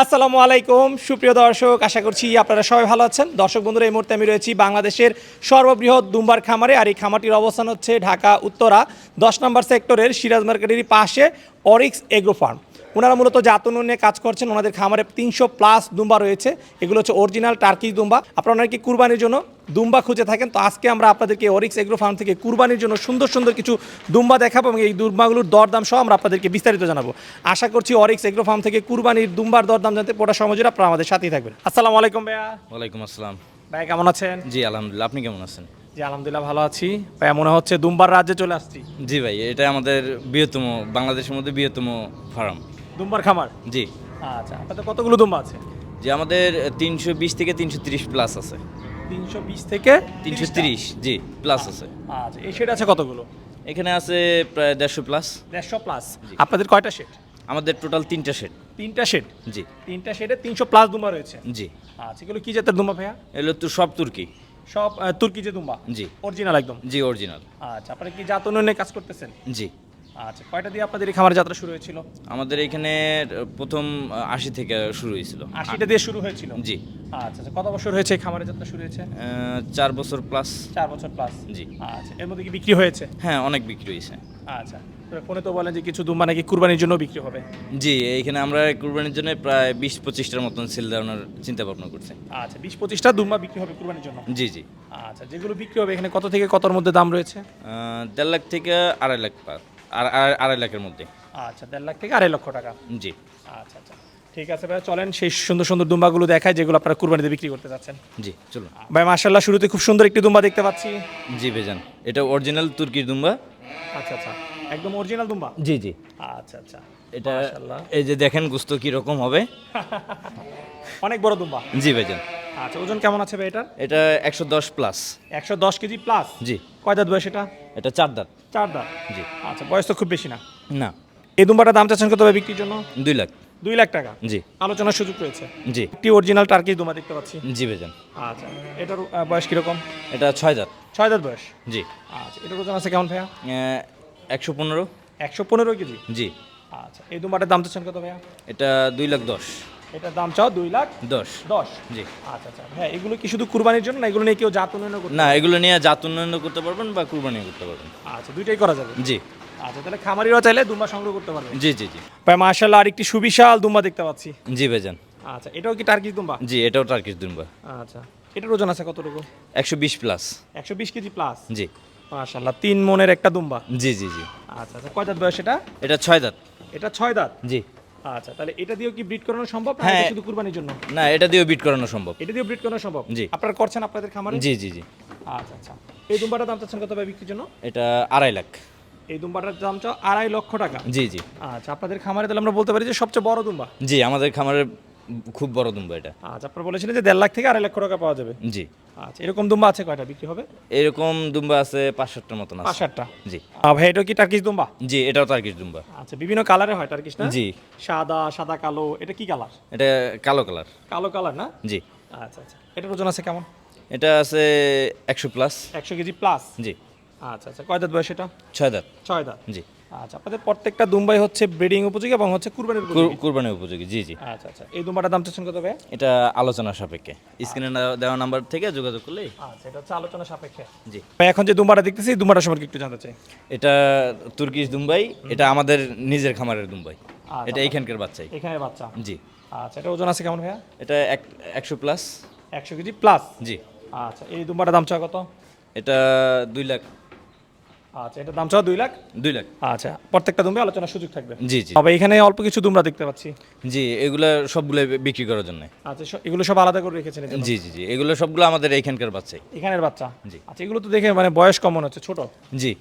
আসসালামু আলাইকুম সুপ্রিয় দর্শক, আশা করছি আপনারা সবাই ভালো আছেন। দর্শক বন্ধুরা, এই মুহূর্তে আমি রয়েছি বাংলাদেশের সর্ববৃহৎ দুম্বার খামারে, আর এই খামারটির অবস্থান হচ্ছে ঢাকা উত্তরা 10 নম্বর সেক্টরের সিরাজ মার্কেটেরই পাশে অরিক্স এগ্রো ফার্ম। ওনারা মূলত জাতন নিয়ে কাজ করছেন। ওনাদের খামারে 300+ দুম্বা রয়েছে। এগুলো হচ্ছে অরিজিনাল টার্কিশ দুম্বা। আপনারা অনেকে কুরবানির জন্য দুম্বা খুঁজে থাকেন, তো আজকে আমরা আপনাদেরকে অরিক্স এগ্রো ফার্ম থেকে কুরবানির জন্য সুন্দর সুন্দর কিছু দুম্বা দেখাবো এবং এই দুম্বাগুলোর দরদাম সহ আমরা আপনাদেরকে বিস্তারিত জানাবো। আশা করছি অরিক্স এগ্রো ফার্ম থেকে কুরবানির দুম্বার দরদাম জানতে পুরো সময় জুড়ে আপনারা আমাদের সাথেই থাকবেন। আসসালামু আলাইকুম ভাইয়া। ওয়ালাইকুম আসসালাম। ভাই কেমন আছেন? জি আলহামদুলিল্লাহ, আপনি কেমন আছেন? জি আলহামদুলিল্লাহ ভালো আছি। ভাইয়া মনে হচ্ছে দুম্বার রাজ্যে চলে আসছি। জি ভাই, এটা আমাদের বৃহত্তম, বাংলাদেশের মধ্যে বৃহত্তম ফার্ম। দুম্বার খামার? জি। আচ্ছা, আপনাদের কতগুলো দুম্বা আছে? জি, আমাদের 320 থেকে 330 প্লাস আছে। 320 থেকে 330 জি প্লাস আছে। আচ্ছা, এই শেড আছে কতগুলো? এখানে আছে প্রায় 150 প্লাস। 150+। আপনাদের কয়টা শেড? আমাদের টোটাল 3টা সেট। 3টা শেড? জি। 3টা শেডে 300+ দুম্বা রয়েছে? জি। আচ্ছা, এগুলো কি জাতের দুম্বা ভাইয়া? এগুলো তো সব তুর্কি। সব তুর্কি যে দুম্বা? জি। অরিজিনাল একদম? জি অরিজিনাল। আচ্ছা, আপনারা কি জাত উন্নয়নে কাজ করতেছেন? জি। আচ্ছা, কয়টা দিয়ে আপনাদের এই খামারের যাত্রা শুরু হয়েছিল? আমাদের এখানে প্রথম 80 থেকে শুরু হয়েছিল। 80টা দিয়ে শুরু হয়েছিল? জি। আচ্ছা আচ্ছা, কত বছর হয়েছে এই খামারের যাত্রা শুরু হয়েছে? 4 বছর প্লাস। 4 বছর প্লাস? জি। আচ্ছা, এর মধ্যে কি বিক্রি হয়েছে? হ্যাঁ, অনেক বিক্রি হয়েছে। আচ্ছা, তো ফোনে তো বলেন যে কিছু দুম্বা নাকি কুরবানির জন্য বিক্রি হবে? জি, এইখানে আমরা কুরবানির জন্য প্রায় 20-25টার মতন সেল দেওয়ার চিন্তা ভাবনা করছি। আচ্ছা, 20-25টা দুম্বা বিক্রি হবে কুরবানির জন্য? জি জি। আচ্ছা, যেগুলো বিক্রি হবে এখানে কত থেকে কতর মধ্যে দাম রয়েছে? 1.5 লাখ থেকে 2.5 লাখ আর 2.5 লাখের মধ্যে। আচ্ছা, 1.5 লাখ থেকে 2.5 লক্ষ টাকা? জি। আচ্ছা আচ্ছা, ঠিক আছে ভাই, চলেন সেই সুন্দর সুন্দর দুম্বাগুলো দেখায় যেগুলো আপনারা কুরবানিতে বিক্রি করতে যাচ্ছেন। জি চলুন ভাই। মাশাআল্লাহ, শুরুতে খুব সুন্দর একটি দুম্বা দেখতে পাচ্ছি। জি ভাইজান, এটা অরিজিনাল তুর্কির দুম্বা। আচ্ছা আচ্ছা, একদম অরিজিনাল দুম্বা? জি জি। আচ্ছা আচ্ছা, এটা মাশাআল্লাহ। এই যে দেখেন গোস্ত কি রকম হবে। অনেক বড় দুম্বা? জি ভাইজান। আচ্ছা, ওজন কেমন আছে ভাই এটার? এটা 110 প্লাস। 110 KG plus? জি। কয় দাঁত বয়স এটা? এটা 4 দাঁত। 4 দাঁত? জি। আচ্ছা, বয়স তো খুব বেশি না। না। এই দুম্বাটার দাম চাচ্ছেন কত ভাই বিক্রির জন্য? 2 লাখ। 2 লাখ টাকা? জি। আলোচনার সুযোগ রয়েছে? জি। একটি অরিজিনাল টার্কিশ দুম্বা দেখতে পাচ্ছি। জি ভাইজান। আচ্ছা, এটার বয়স কিরকম? এটা 6 দাঁত। 6 দাঁত বয়স? জি। আচ্ছা, এটার ওজন আছে কেমন ভাইয়া? 115। 115 কেজি? জি। আচ্ছা, এই দুম্বাটার দাম চাচ্ছেন কত ভাইয়া? এটা 2 লাখ 10। এটার দাম চাও 2 লাখ 10। 10? জি। আচ্ছা আচ্ছা, হ্যাঁ, এগুলো কি শুধু কুরবানির জন্য না এগুলো নিয়ে কেউ জাত উন্নয়ন করতে? না, এগুলো নিয়ে জাত উন্নয়ন করতে পারবেন বা কুরবানিও করতে পারবেন। আচ্ছা, দুইটাই করা যাবে? জি। আচ্ছা, তাহলে খামারিরা চাইলে দুম্বা সংগ্রহ করতে পারবে? জি জি জি। ভাই মাশাআল্লাহ, আরেকটি সুবিশাল দুম্বা দেখতে পাচ্ছি। জি ভাইজান। আচ্ছা, এটাও কি টার্কিশ দুম্বা? জি, এটাও টার্কিশ দুম্বা। আচ্ছা, এটার ওজন আছে কতটুকু? 120 প্লাস। 120 KG plus? জি। মাশাআল্লাহ, 3 মনের একটা দুম্বা? জি জি জি। আচ্ছা আচ্ছা, কয় দাঁত বয়স এটা? এটা 6 দাঁত। এটা 6 দাঁত? জি। আচ্ছা, তাহলে এটা দিয়েও কি ব্রিড করানো সম্ভব না হ্যাঁ। এটা শুধু কুরবানির জন্য? না, এটা দিয়েও বিট করানো সম্ভব। এটা দিয়েও ব্রিড করানো সম্ভব? জি। আপনারা করছেন আপনাদের খামারে? জি জি জি। আচ্ছা আচ্ছা, এই দুম্বাটার দাম চাচ্ছেন কত ভাই বিক্রির জন্য? এটা 2.5 লাখ। এই দুম্বাটার দাম চাও 2.5 লক্ষ টাকা? জি জি। আচ্ছা, আপনাদের খামারে তাহলে আমরা বলতে পারি যে সবচেয়ে বড় দুম্বা? জি, আমাদের খামারের খুব বড় দুম্বা এটা। আচ্ছা, আপনারা বলেছিলেন যে 1.5 লাখ থেকে 2.5 লক্ষ টাকা পাওয়া যাবে? জি। আচ্ছা, এরকম দুম্বা আছে কয়টা বিক্রি হবে? এরকম দুম্বা আছে 5-7টার মতন আছে। 5-7টা? জি। ভাই, এটা কি টার্কিশ দুম্বা? জি, এটাও টার্কিশ দুম্বা। আচ্ছা, বিভিন্ন কালারে হয় টার্কিশ না? জি। সাদা, সাদা কালো, এটা কি কালার? এটা কালো কালার। কালো কালার না? জি। আচ্ছা আচ্ছা, এটার ওজন আছে কেমন? এটা আছে 100 প্লাস। 100 KG plus? জি। আচ্ছা আচ্ছা, কয় দাঁত বয়স এটা? 6 দাঁত। 6 দাঁত? জি। আচ্ছা, আপনাদের প্রত্যেকটা দুম্বাই হচ্ছে ব্রিডিং উপযোগী এবং হচ্ছে কুরবানির উপযোগী? কুরবানির উপযোগী। জি জি। আচ্ছা আচ্ছা, এই দুম্বাটার দাম চাচ্ছেন কত ভাই? এটা আলোচনা সাপেক্ষে স্ক্রিনে দেওয়া নাম্বার থেকে যোগাযোগ করলেই। আচ্ছা, এটা হচ্ছে আলোচনা সাপেক্ষে? জি। ভাই, এখন যে দুম্বাটা দেখতেছি এই দুম্বাটার সম্পর্কে একটু জানতে চাই। এটা তুর্কিশ দুম্বাই, এটা আমাদের নিজের খামারের দুম্বাই। আচ্ছা, এটা এইখানকার বাচ্চাই। এখানে বাচ্চা? জি। আচ্ছা, এটা ওজন আছে কেমন ভাইয়া? এটা 100 প্লাস। 100 KG plus? জি। আচ্ছা, এই দুম্বাটার দাম চাও কত? এটা 2 লাখ। আচ্ছা, এটার দাম চাও 2 লাখ? 2 লাখ। আচ্ছা, প্রত্যেকটা দুম্বে আলোচনার সুযোগ থাকবে? জি জি। তবে এখানে অল্প কিছু দুমরা দেখতে পাচ্ছি। জি, এগুলা সবগুলো বিক্রি করার জন্য। আচ্ছা, এগুলো সব আলাদা করে রেখেছেন? জি জি জি, এগুলো সবগুলো আমাদের এইখানকার বাচ্চাই। এখানের বাচ্চা? জি। আচ্ছা, এগুলো তো দেখে মানে বয়স কম মনে হচ্ছে, ছোট? জি।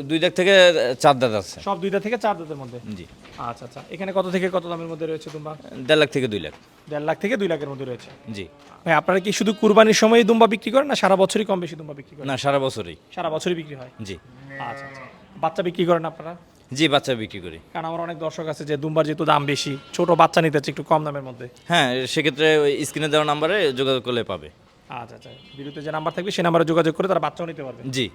2 দাঁত থেকে 4 দাঁত আছে। সব 2 দাঁত থেকে 4 দাঁতের মধ্যে? জি। আচ্ছা আচ্ছা, এখানে কত থেকে কত দামের মধ্যে রয়েছে দুম্বা? 1.5 লাখ থেকে 2 লাখ। 1.5 লাখ থেকে 2 লাখের মধ্যে রয়েছে? জি। ভাই, আপনারা কি শুধু কুরবানির সময়ই দুম্বা বিক্রি করেন না সারা বছরই কম বেশি দুম্বা বিক্রি করেন? না, সারা বছরই। সারা বছরই বিক্রি হয়? জি। আচ্ছা আচ্ছা, বাচ্চা বিক্রি করেন আপনারা? জি, বাচ্চা বিক্রি করি। কারণ আমার অনেক দর্শক আছে যে দুম্বার যেহেতু দাম বেশি, ছোট বাচ্চা নিতে চাচ্ছে একটু কম দামের মধ্যে। হ্যাঁ, সেক্ষেত্রে ওই স্ক্রিনে দেওয়া নাম্বারে যোগাযোগ করলে পাবে। আচ্ছা আচ্ছা, ভিডিওতে যে নাম্বার থাকবে সেই নাম্বারে যোগাযোগ করে তারা বাচ্চাও নিতে পারবে? জি।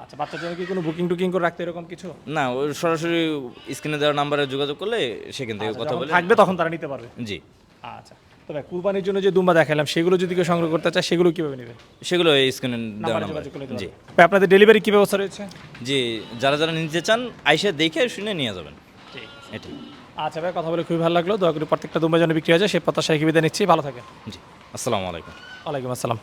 আচ্ছা, বাচ্চার জন্য কি কোনো বুকিং টুকিং করে রাখতে এরকম কিছু? না, ওই সরাসরি স্ক্রিনে দেওয়া নাম্বারে যোগাযোগ করলে সেখান থেকে আচ্ছা, কথা যখন বলে থাকবে তখন তারা নিতে পারবে। জি, আচ্ছা, তবে কুরবানির জন্য যে দুম্বা দেখালাম সেগুলো যদি কেউ সংগ্রহ করতে চায় সেগুলো কিভাবে নেবে? সেগুলো এই স্ক্রিনে দেওয়া নাম্বারে নাম্বার। যোগাযোগ করলে নিতে জি পারবে। ভাই, আপনাদের ডেলিভারি কি ব্যবস্থা রয়েছে? জি, যারা যারা নিতে চান আইসা দেখে শুনে নিয়ে যাবেন ঠিক আছে। এটাই। আচ্ছা ভাই, কথা বলে খুবই ভালো লাগলো। দয়া করে প্রত্যেকটা দুম্বা যেন বিক্রি হয়ে যায় সেই প্রত্যাশায় বিদায় নিচ্ছি। ভালো থাকেন। জি, আসসালামু আলাইকুম। ওয়ালাইকুম আসসালাম।